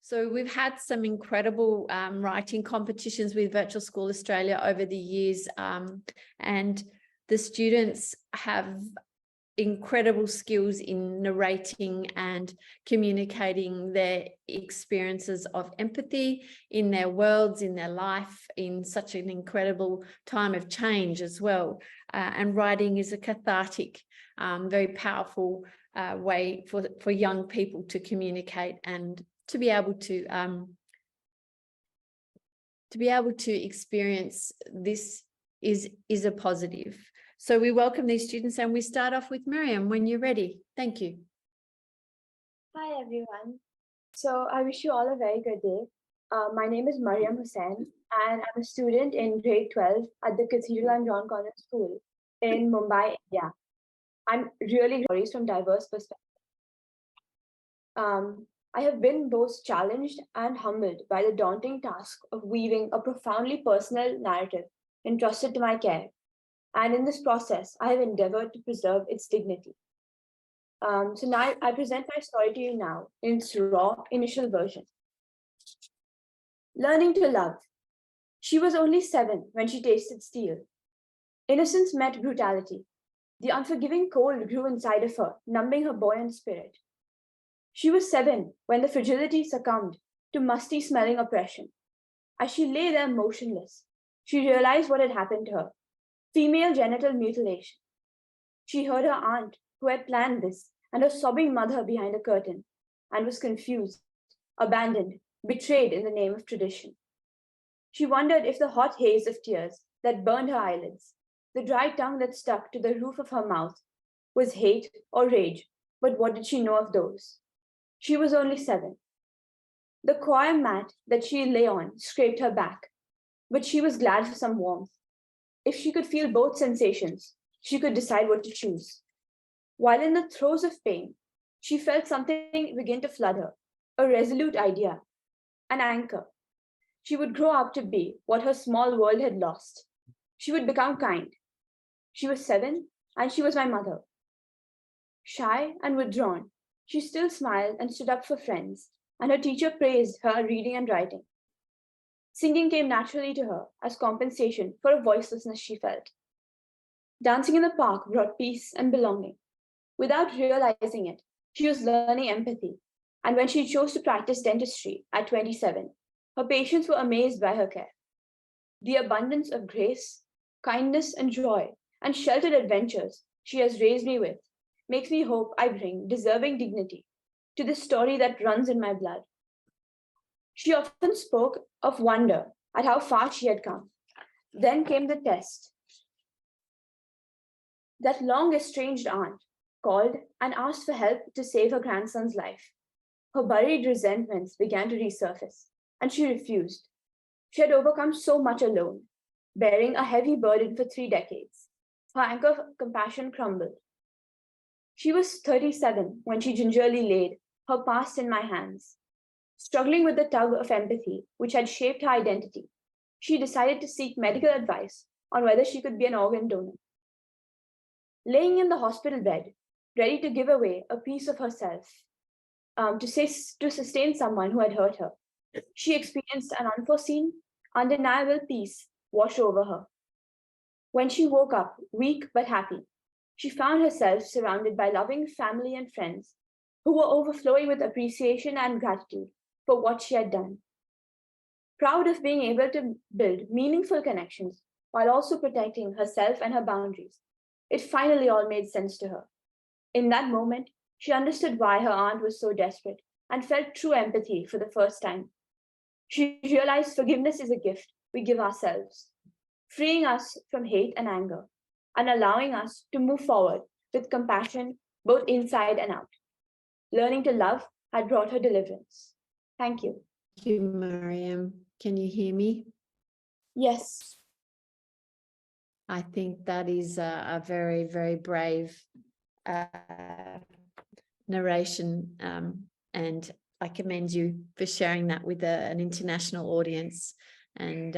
So we've had some incredible writing competitions with Virtual School Australia over the years, and the students have incredible skills in narrating and communicating their experiences of empathy in their worlds, in their life, in such an incredible time of change as well. And writing is a cathartic, very powerful way for young people to communicate and to be able to experience this is a positive. So we welcome these students, and we start off with Mariam when you're ready. Thank you. Hi, everyone. So I wish you all a very good day. My name is Mariam Husain, and I'm a student in grade 12 at the Cathedral and John Convent School in Mumbai, India. I'm really stories from diverse perspectives. I have been both challenged and humbled by the daunting task of weaving a profoundly personal narrative entrusted to my care. And in this process, I have endeavored to preserve its dignity. So now I present my story to you now in its raw initial version. Learning to love. She was only 7 when she tasted steel. Innocence met brutality. The unforgiving cold grew inside of her, numbing her buoyant spirit. She was 7 when the fragility succumbed to musty-smelling oppression. As she lay there motionless, she realized what had happened to her. Female genital mutilation. She heard her aunt, who had planned this, and her sobbing mother behind a curtain, and was confused, abandoned, betrayed in the name of tradition. She wondered if the hot haze of tears that burned her eyelids, the dry tongue that stuck to the roof of her mouth, was hate or rage, but what did she know of those? She was only 7. The choir mat that she lay on scraped her back, but she was glad for some warmth. If she could feel both sensations, she could decide what to choose. While in the throes of pain, she felt something begin to flood her, a resolute idea, an anchor. She would grow up to be what her small world had lost. She would become kind. She was 7, and she was my mother. Shy and withdrawn, she still smiled and stood up for friends, and her teacher praised her reading and writing. Singing came naturally to her as compensation for a voicelessness she felt. Dancing in the park brought peace and belonging. Without realizing it, she was learning empathy, and when she chose to practice dentistry at 27, her patients were amazed by her care. The abundance of grace, kindness, and joy, and sheltered adventures she has raised me with makes me hope I bring deserving dignity to this story that runs in my blood. She often spoke of wonder at how far she had come. Then came the test. That long estranged aunt called and asked for help to save her grandson's life. Her buried resentments began to resurface, and she refused. She had overcome so much alone, bearing a heavy burden for 3 decades. Her anchor of compassion crumbled. She was 37 when she gingerly laid her past in my hands. Struggling with the tug of empathy which had shaped her identity, she decided to seek medical advice on whether she could be an organ donor. Laying in the hospital bed, ready to give away a piece of herself to sustain someone who had hurt her, she experienced an unforeseen, undeniable peace wash over her. When she woke up, weak but happy, she found herself surrounded by loving family and friends who were overflowing with appreciation and gratitude for what she had done. Proud of being able to build meaningful connections while also protecting herself and her boundaries, it finally all made sense to her. In that moment, she understood why her aunt was so desperate and felt true empathy for the first time. She realized forgiveness is a gift we give ourselves, freeing us from hate and anger and allowing us to move forward with compassion both inside and out. Learning to love had brought her deliverance. Thank you. Thank you, Mariam. Can you hear me? Yes. I think that is a very, very brave narration, and I commend you for sharing that with an international audience. And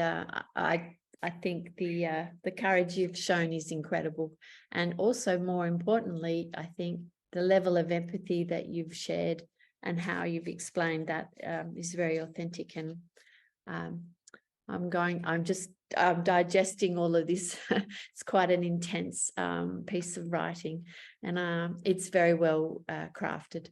I think the courage you've shown is incredible, and also more importantly, I think the level of empathy that you've shared and how you've explained that is very authentic. And I'm just digesting all of this. It's quite an intense piece of writing, and it's very well crafted.